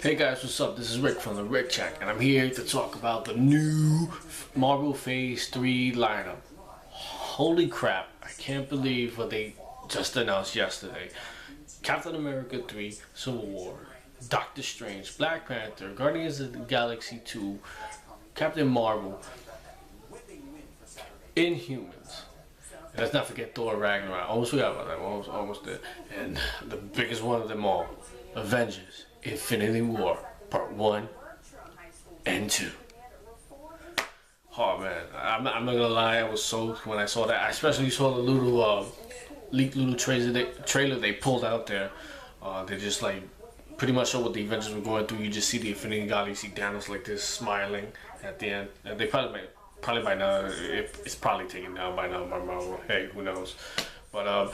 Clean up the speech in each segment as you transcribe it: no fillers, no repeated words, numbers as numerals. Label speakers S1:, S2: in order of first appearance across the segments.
S1: Hey guys, what's up? This is Rick from the Rick Check, and I'm here to talk about the new Marvel Phase 3 lineup. Holy crap, I can't believe what they just announced yesterday. Captain America 3, Civil War, Doctor Strange, Black Panther, Guardians of the Galaxy 2, Captain Marvel, Inhumans. And let's not forget Thor Ragnarok. Almost forgot about that. Almost did. And the biggest one of them all, Avengers. Infinity War, Part 1 and 2. Oh man, I'm not gonna lie, I was soaked when I saw that. I especially saw the little leaked little trailer they pulled out there. They just like pretty much show what the Avengers were going through. You just see the Infinity Gauntlet, you see Thanos like this smiling at the end. And they probably by now it's probably taken down by now by Marvel. Hey, who knows? But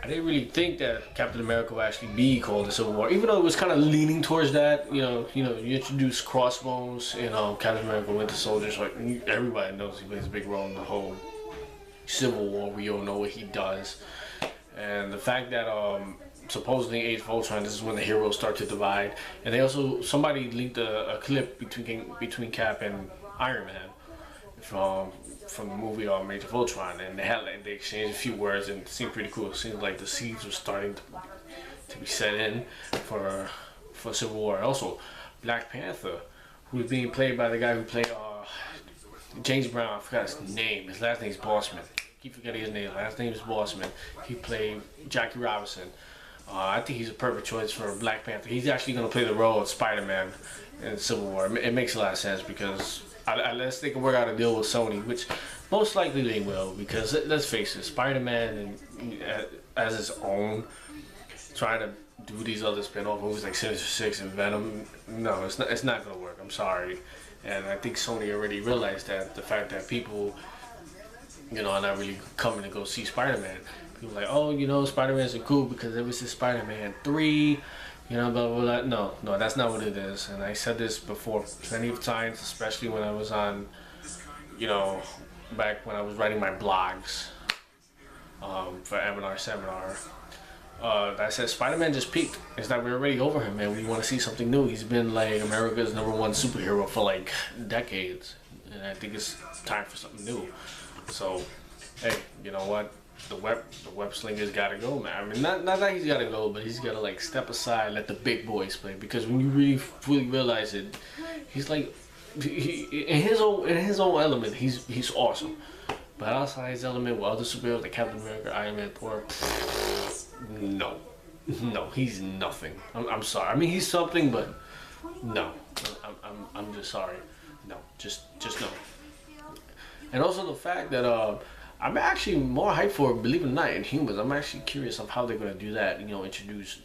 S1: I didn't really think that Captain America would actually be called the Civil War, even though it was kind of leaning towards that. You introduce Crossbones in Captain America Winter Soldier, so everybody knows he plays a big role in the whole Civil War. We all know what he does, and the fact that supposedly Age of Ultron, this is when the heroes start to divide, and they also somebody leaked a clip between Cap and Iron Man from the movie Age of Ultron, and they exchanged a few words and it seemed pretty cool. It seemed like the seeds were starting to be set in for Civil War. Also, Black Panther, who's being played by the guy who played James Brown. I forgot his name. His last name is Bossman. I keep forgetting his name. Last name is Bossman. He played Jackie Robinson. I think he's a perfect choice for Black Panther. He's actually going to play the role of Spider-Man in Civil War. It makes a lot of sense because unless they can work out a deal with Sony, which most likely they will, because let's face it, Spider-Man as his own, trying to do these other spin-off movies like Sinister Six and Venom, no, it's not gonna work. I'm sorry, and I think Sony already realized that the fact that people, are not really coming to go see Spider-Man. People are like, oh, Spider-Man's cool because it was Spider-Man 3. Blah, blah, blah. No, that's not what it is. And I said this before plenty of times, especially when I was on, back when I was writing my blogs for Eminar Seminar. I said Spider-Man just peaked. It's that we're already over him, man. We want to see something new. He's been like America's #1 superhero for like decades. And I think it's time for something new. So, hey, you know what? The web slinger's gotta go, man. I mean, not that he's gotta go, but he's gotta like step aside, let the big boys play. Because when you really fully realize it, he's like, he in his own element, he's awesome. But outside his element with other superheroes like Captain America, Iron Man, Thor, no, he's nothing. I'm sorry. I mean, he's something, but no, I'm just sorry. No, just no. And also the fact that I'm actually more hyped for, believe it or not, Inhumans. I'm actually curious of how they're going to do that. Introduce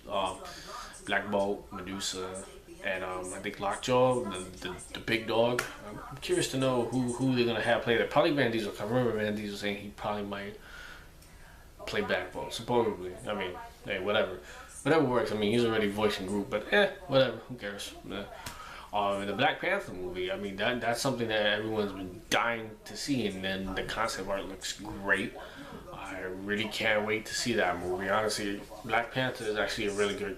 S1: Black Bolt, Medusa, and I think Lockjaw, the big dog. I'm curious to know who they're going to have play that. Probably Van Diesel. I remember Van Diesel saying he probably might play Black Bolt, supposedly. I mean, hey, whatever works. I mean, he's already voicing Groot, but whatever. Who cares? In the Black Panther movie, I mean, that's something that everyone's been dying to see, and then the concept art looks great. I really can't wait to see that movie. Honestly, Black Panther is actually a really good,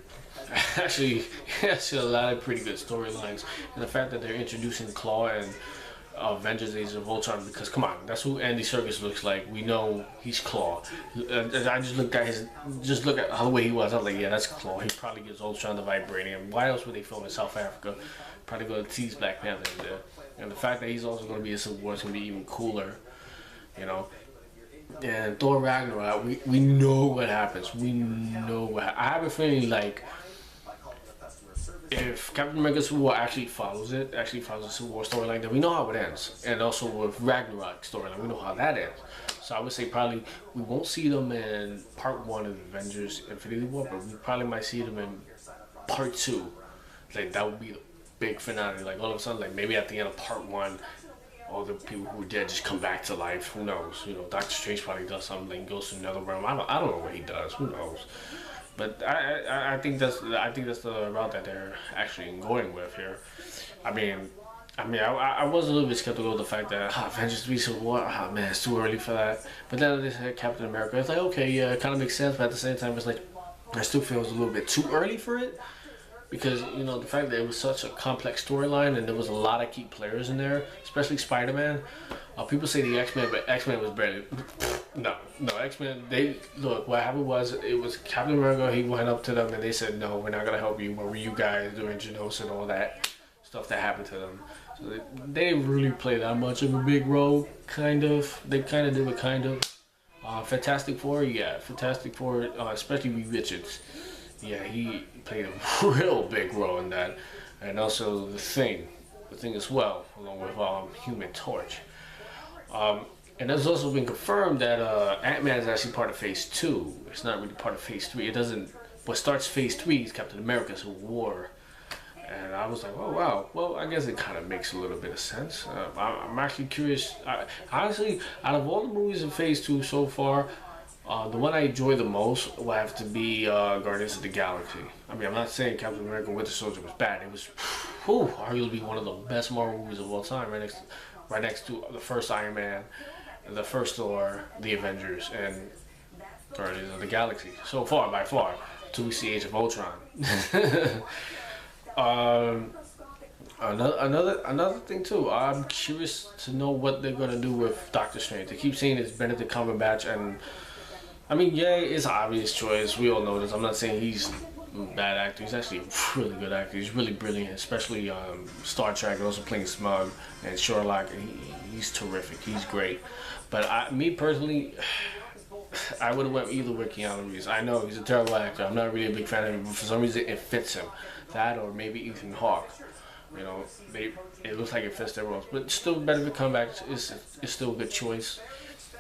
S1: actually a lot of pretty good storylines, and the fact that they're introducing Claw and Avengers Age of Ultron, because come on, that's who Andy Serkis looks like. We know he's Claw. I just look at how the way he was. I was like, yeah, that's Claw. He probably gives Ultron the vibranium. Why else would they film in South Africa? Probably going to tease Black Panther in there. And the fact that he's also going to be in Civil War is going to be even cooler, And Thor Ragnarok, we know what happens. We know what I have a feeling like if Captain America Civil War actually follows the Civil War storyline, then we know how it ends. And also with Ragnarok storyline, we know how that ends. So I would say probably we won't see them in Part 1 of Avengers Infinity War, but we probably might see them in Part 2. Like, that would be the big finale. Like, all of a sudden, like, maybe at the end of Part 1, all the people who were dead just come back to life. Who knows? Doctor Strange probably does something, like, goes to another realm. I don't know what he does. Who knows? But I think that's the route that they're actually going with here. I mean, I was a little bit skeptical of the fact that Avengers 3 Civil War, man, it's too early for that. But then they said Captain America. It's like, okay, yeah, it kind of makes sense. But at the same time, it's like I still feel it's a little bit too early for it. because the fact that it was such a complex storyline and there was a lot of key players in there, especially Spider-Man. People say the X-Men, but X-Men was barely. No, X-Men. They look. What happened was it was Captain America. He went up to them and they said, "No, we're not gonna help you. What were you guys doing, Genos and all that stuff that happened to them?" So they didn't really play that much of a big role. Kind of. They kind of did, but kind of. Fantastic Four, yeah, Fantastic Four, especially Reed Richards. Yeah, he played a real big role in that, and also the Thing as well, along with Human Torch. And it's also been confirmed that Ant-Man is actually part of Phase 2. It's not really part of Phase 3. It doesn't. What starts Phase 3 is Captain America Civil War. And I was like, oh wow. Well, I guess it kind of makes a little bit of sense. I'm actually curious. Honestly, out of all the movies in Phase 2 so far, the one I enjoy the most will have to be Guardians of the Galaxy. I mean, I'm not saying Captain America Winter Soldier was bad. It was, arguably one of the best Marvel movies of all time. Right next to the first Iron Man, the first Thor, the Avengers, and Guardians of the Galaxy. So far, by far, till we see Age of Ultron. Another thing too. I'm curious to know what they're gonna do with Doctor Strange. They keep saying it's Benedict Cumberbatch, and I mean, yeah, it's an obvious choice. We all know this. I'm not saying he's a bad actor. He's actually a really good actor. He's really brilliant, especially Star Trek. Also playing Smug and Sherlock. He's terrific. He's great. But me personally, I would have went either with Keanu Reeves. I know he's a terrible actor. I'm not really a big fan of him, but for some reason it fits him. That or maybe Ethan Hawke. It looks like it fits their roles. But still, Benedict Cumberbatch is still a good choice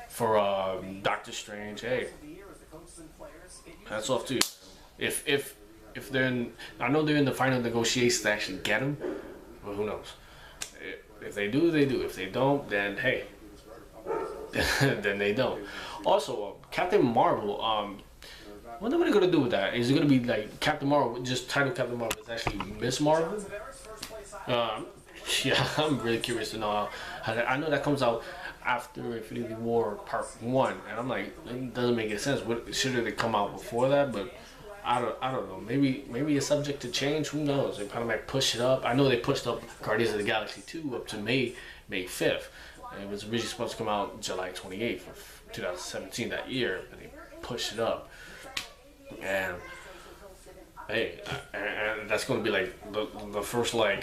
S1: for Doctor Strange. Hey, that's off to you. If they're in, I know they're in the final negotiations to actually get him, but who knows? If they do, they do. If they don't, then hey, then they don't. Also, Captain Marvel. What are they gonna do with that? Is it gonna be like Captain Marvel, just title Captain Marvel? It's actually Miss Marvel. Yeah, I'm really curious to know how that. I know that comes out after Infinity War Part 1, and I'm like, it doesn't make any sense. Should it come out before that? But I don't know. Maybe it's subject to change. Who knows? They probably might push it up. I know they pushed up Guardians of the Galaxy 2 up to May 5th. And it was originally supposed to come out July 28th of 2017 that year, but they pushed it up. And hey, and that's going to be like the first well,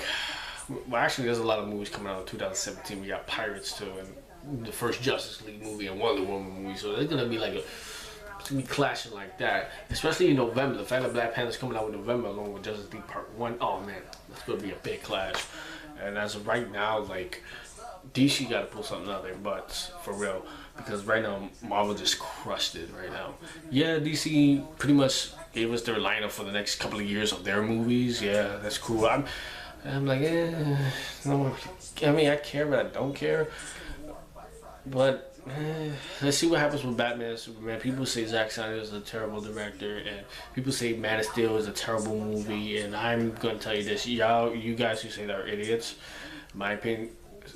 S1: actually there's a lot of movies coming out in 2017. We got Pirates too, and the first Justice League movie and Wonder Woman movie. So there's going to be like it's going to be clashing like that, especially in November. The fact that Black Panther's coming out in November along with Justice League Part 1, oh man, that's going to be a big clash. And as of right now, like, DC got to pull something out of their butts for real, because right now Marvel just crushed it right now. Yeah, DC pretty much gave us their lineup for the next couple of years of their movies. Yeah, that's cool. I'm like, no, I mean, I care, but I don't care. But let's see what happens with Batman and Superman. People say Zack Snyder is a terrible director, and people say Man of Steel is a terrible movie. And I'm gonna tell you this, you guys who say that are idiots. In my opinion,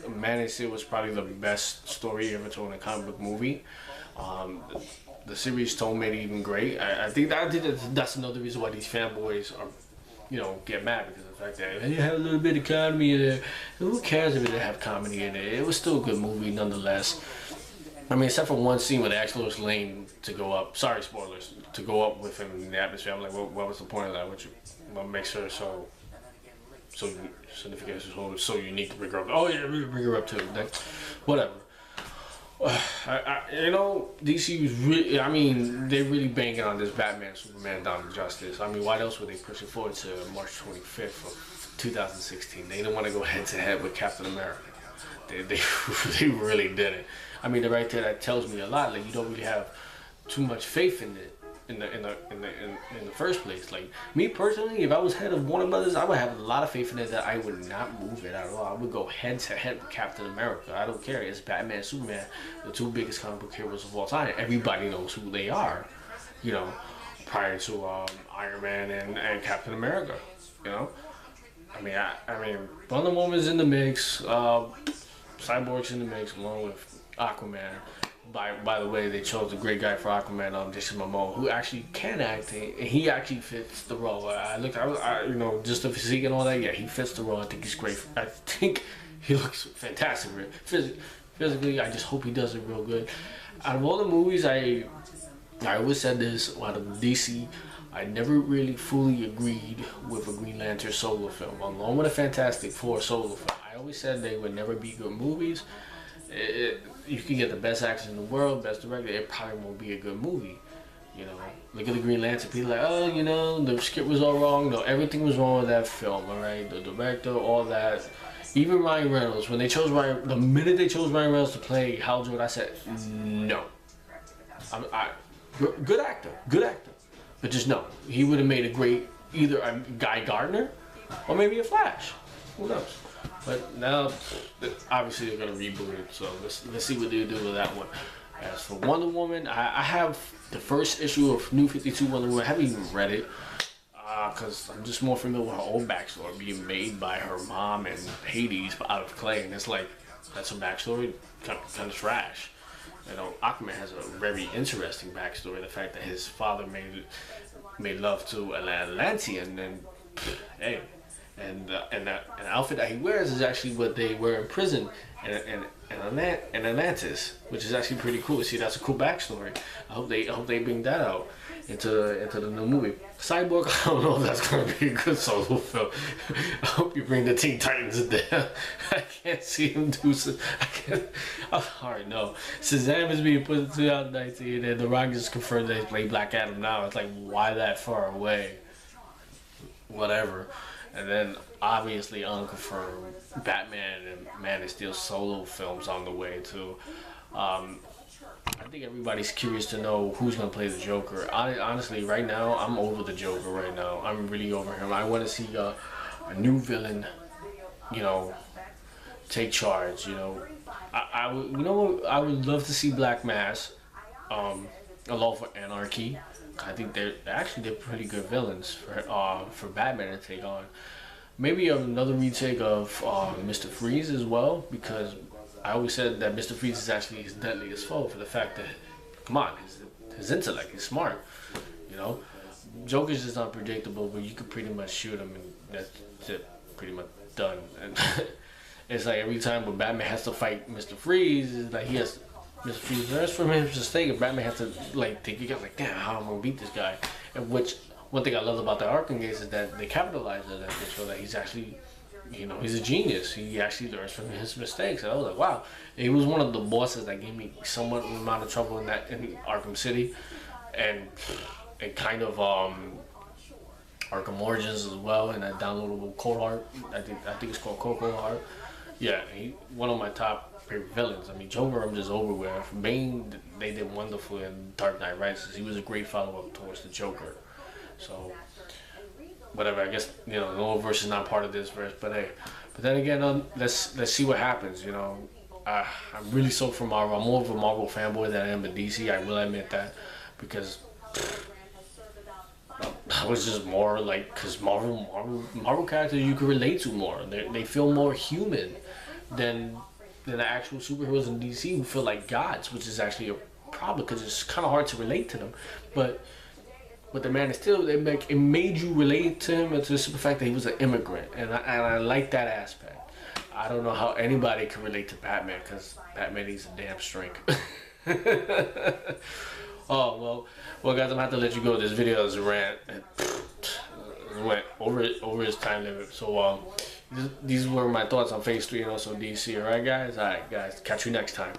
S1: Man of Steel was probably the best story ever told in a comic book movie. The series told made it even great. I think that's another reason why these fanboys are, get mad, because of the fact that you have a little bit of comedy in there. Who cares if it didn't have comedy in it? It was still a good movie nonetheless. I mean, except for one scene where they asked Lois Lane to go up. Sorry, spoilers. To go up with him in the atmosphere. I'm like, what was the point of that? What makes her so significant, so unique to bring her up? Oh yeah, bring her up too. Whatever. DC was really. I mean, they're really banging on this Batman, Superman, Dawn of Justice. I mean, why else would they push it forward to March 25th of 2016? They didn't want to go head to head with Captain America. They really didn't. I mean, right there, that tells me a lot. Like, you don't really have too much faith in it in the first place. Like, me personally, if I was head of Warner Brothers, I would have a lot of faith in it that I would not move it at all. I would go head to head with Captain America. I don't care. It's Batman, Superman, the two biggest comic book heroes of all time. Everybody knows who they are, prior to Iron Man and Captain America. I mean, Wonder Woman's in the mix. Cyborg's in the mix along with Aquaman. By the way, they chose a great guy for Aquaman, Jason Momoa, who actually can act, and he actually fits the role. You know, just the physique and all that. Yeah, he fits the role. I think he's great. I think he looks fantastic. Physically, I just hope he does it real good. Out of all the movies, I always said this, out of DC, I never really fully agreed with a Green Lantern solo film. Along with a Fantastic Four solo film, I always said they would never be good movies. You can get the best actors in the world, best director, it probably won't be a good movie. You know, look at the Green Lantern. People are like, oh, you know, the script was all wrong. No, everything was wrong with that film. All right, the director, all that. Even Ryan Reynolds, when they chose Ryan, the minute they chose Ryan Reynolds to play Hal Jordan, I said no. Good actor, but just no. He would have made a great either a Guy Gardner or maybe a Flash. Who knows? But now, obviously, they're gonna reboot it. So let's see what they do with that one. As for Wonder Woman, I have the first issue of New 52 Wonder Woman. I haven't even read it because I'm just more familiar with her old backstory, being made by her mom and Hades out of clay, and it's like that's her backstory, kind of trash. You know, Aquaman has a very interesting backstory. The fact that his father made love to an Atlantean, and hey, and an outfit that he wears is actually what they wear in prison in Atlantis, which is actually pretty cool. See, that's a cool backstory. I hope they bring that out into the new movie. Cyborg, I don't know if that's gonna be a good solo film. I hope you bring the Teen Titans there. I can't see him do so. Alright, no. Shazam is being put in 2019, and The Rock just confirmed that he played Black Adam now. It's like, why that far away? Whatever. And then obviously unconfirmed Batman and Man of Steel solo films on the way too. I think everybody's curious to know who's gonna play the Joker. Honestly, right now I'm over the Joker. Right now, I'm really over him. I want to see a new villain, you know, take charge. You know, I would, you know what? I would love to see Black Mass, along for Anarchy. I think they're pretty good villains for Batman to take on. Maybe another retake of Mr. Freeze as well, because I always said that Mr. Freeze is actually his deadliest foe for the fact that, come on, his intellect, he's smart, you know. Joker's just unpredictable, but you could pretty much shoot him and that's it, pretty much done. And it's like every time when Batman has to fight Mr. Freeze, it's like he has Mr. Freeze learns from his mistake, and Batman has to like think again, like, damn, how am I gonna beat this guy? And which one thing I love about the Arkham games is that they capitalize on that. They show that he's actually, you know, he's a genius. He actually learns from his mistakes. And I was like, wow. And he was one of the bosses that gave me somewhat amount of trouble in Arkham City, and kind of Arkham Origins as well, and that downloadable Cold Heart. I think it's called Cold Heart. Yeah, one of my top favorite villains. I mean, Joker, I'm just over with. Bane, they did wonderful in Dark Knight Rises. He was a great follow-up towards the Joker. So, whatever. I guess, you know, the old verse is not part of this verse, but hey. But then again, let's see what happens. You know, I'm really so for Marvel. I'm more of a Marvel fanboy than I am a DC. I will admit that, because I was just more like, because Marvel characters you can relate to more. They feel more human than the actual superheroes in DC who feel like gods, which is actually a problem because it's kind of hard to relate to them. But with the Man of Steel, it made you relate to him, and to the simple fact that he was an immigrant, and I like that aspect. I don't know how anybody can relate to Batman, because Batman needs a damn strength. Oh well, guys, I'm gonna have to let you go. This video is a rant. It went over his time limit. So these were my thoughts on Phase 3 and also DC. All right, guys. Catch you next time.